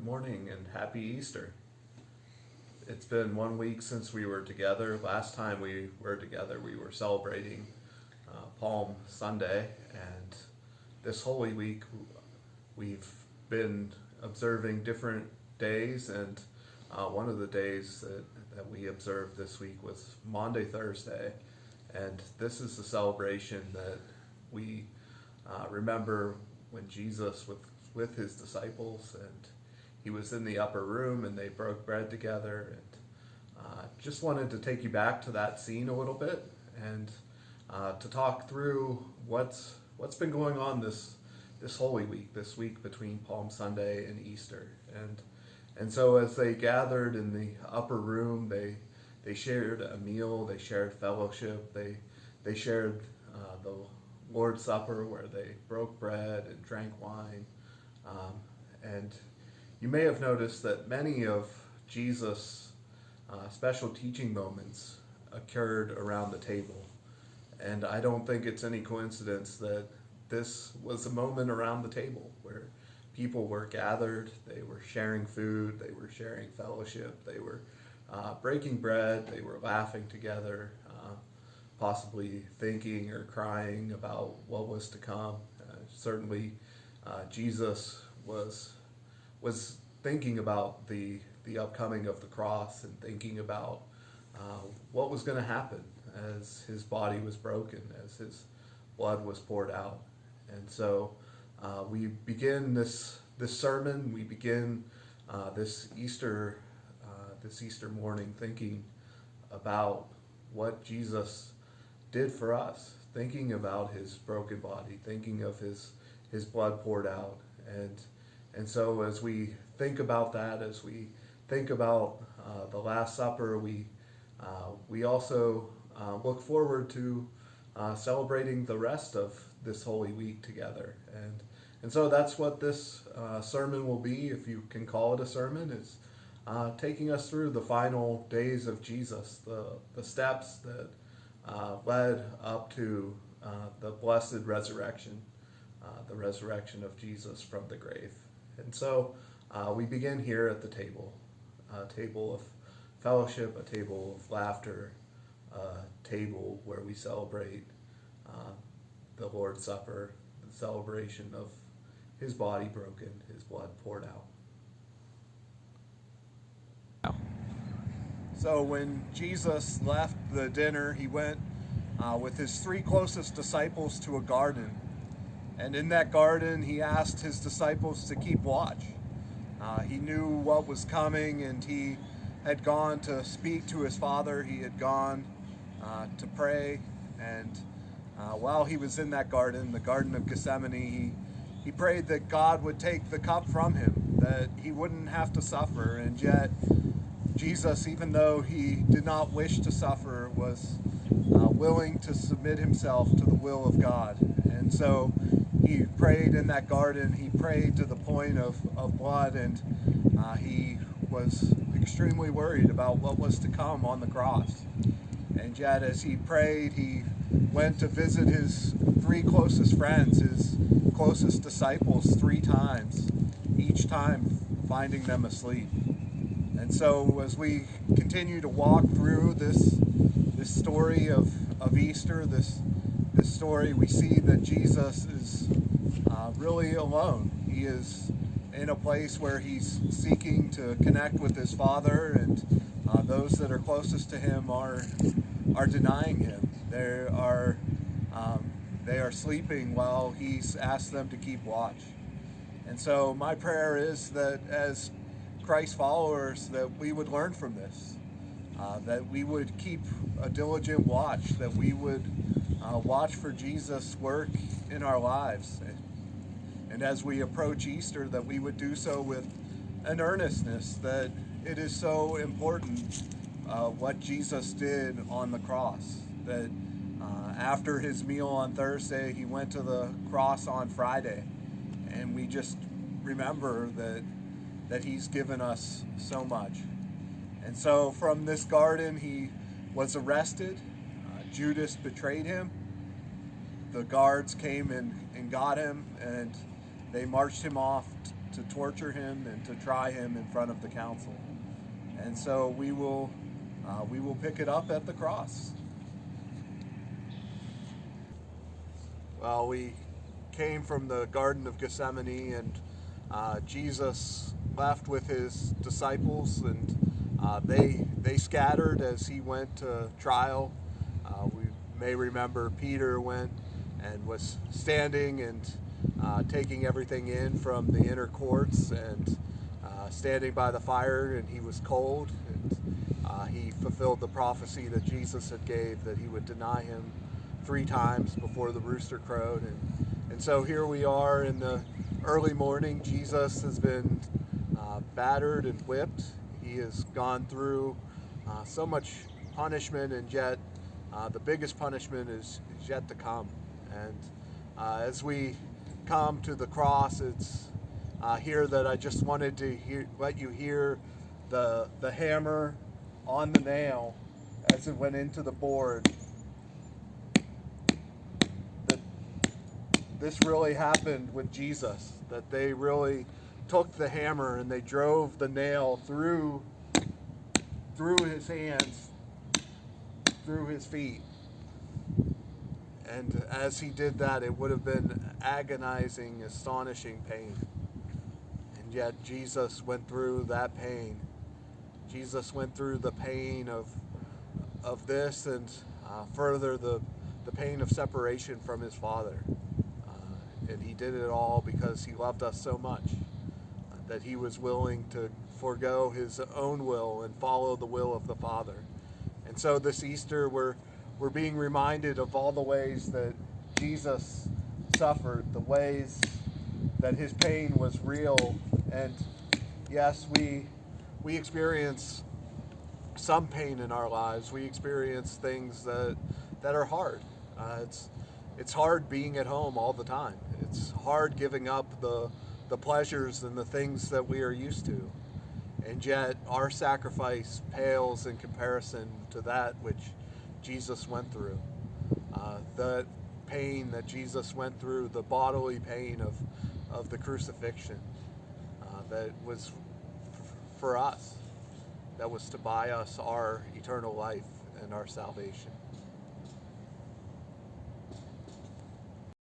Good morning and happy Easter. It's been 1 week since we were together. Last time we were together, we were celebrating Palm Sunday, and this Holy Week we've been observing different days, and one of the days that we observed this week was Maundy Thursday, and this is the celebration that we remember when Jesus with his disciples, and he was in the upper room and they broke bread together, and just wanted to take you back to that scene a little bit and to talk through what's been going on this Holy Week, this week between Palm Sunday and Easter. And so as they gathered in the upper room, they shared a meal, they shared fellowship, they shared the Lord's Supper, where they broke bread and drank wine. And you may have noticed that many of Jesus' special teaching moments occurred around the table. And I don't think it's any coincidence that this was a moment around the table where people were gathered, they were sharing food, they were sharing fellowship, they were breaking bread, they were laughing together, possibly thinking or crying about what was to come. Certainly Jesus was thinking about the upcoming of the cross and thinking about what was going to happen as his body was broken, as his blood was poured out. And so we begin this sermon, we begin this Easter morning thinking about what Jesus did for us, thinking about his broken body, thinking of his blood poured out. And so as we think about that, as we think about the Last Supper, we also look forward to celebrating the rest of this Holy Week together. And so that's what this sermon will be, if you can call it a sermon, is taking us through the final days of Jesus, the steps that led up to the blessed resurrection, the resurrection of Jesus from the grave. And so we begin here at the table, a table of fellowship, a table of laughter, a table where we celebrate the Lord's Supper, the celebration of his body broken, his blood poured out. So when Jesus left the dinner, he went with his three closest disciples to a garden. And in that garden, he asked his disciples to keep watch. He knew what was coming, and he had gone to speak to his Father. He had gone to pray. And while he was in that garden, the Garden of Gethsemane, he prayed that God would take the cup from him, that he wouldn't have to suffer. And yet, Jesus, even though he did not wish to suffer, was willing to submit himself to the will of God. And so he prayed in that garden. He prayed to the point of blood, and he was extremely worried about what was to come on the cross. And yet as he prayed, he went to visit his three closest friends, his closest disciples, 3 times, each time finding them asleep. And so as we continue to walk through this story of Easter, this story, we see that Jesus is really alone. He is in a place where he's seeking to connect with his Father, and those that are closest to him are denying him. They are sleeping while he's asked them to keep watch. And so my prayer is that as Christ followers, that we would learn from this, that we would keep a diligent watch, that we would watch for Jesus' work in our lives. And as we approach Easter, that we would do so with an earnestness, that it is so important what Jesus did on the cross, that after his meal on Thursday, he went to the cross on Friday, and we just remember that he's given us so much. And so from this garden, he was arrested. Judas betrayed him. The guards came and got him, and they marched him off to torture him and to try him in front of the council. And so we will pick it up at the cross. Well, we came from the Garden of Gethsemane, and Jesus left with his disciples, and they scattered as he went to trial. We may remember Peter went and was standing and taking everything in from the inner courts, and standing by the fire, and he was cold, and he fulfilled the prophecy that Jesus had gave, that he would deny him 3 times before the rooster crowed. And so here we are in the early morning. Jesus has been battered and whipped. He has gone through so much punishment, and yet the biggest punishment is yet to come. And as we come to the cross, it's here that I just wanted to let you hear the hammer on the nail as it went into the board. That this really happened with Jesus, that they really took the hammer and they drove the nail through his hands, through his feet. And as he did that, it would have been agonizing, astonishing pain. And yet Jesus went through that pain. Jesus went through the pain of this, and further the pain of separation from his Father. And he did it all because he loved us so much that he was willing to forego his own will and follow the will of the Father. And so this Easter, we're being reminded of all the ways that Jesus suffered, the ways that his pain was real. And yes, we experience some pain in our lives. We experience things that are hard. It's hard being at home all the time. It's hard giving up the pleasures and the things that we are used to. And yet our sacrifice pales in comparison to that which Jesus went through. The pain that Jesus went through, the bodily pain of the crucifixion, that was for us, that was to buy us our eternal life and our salvation.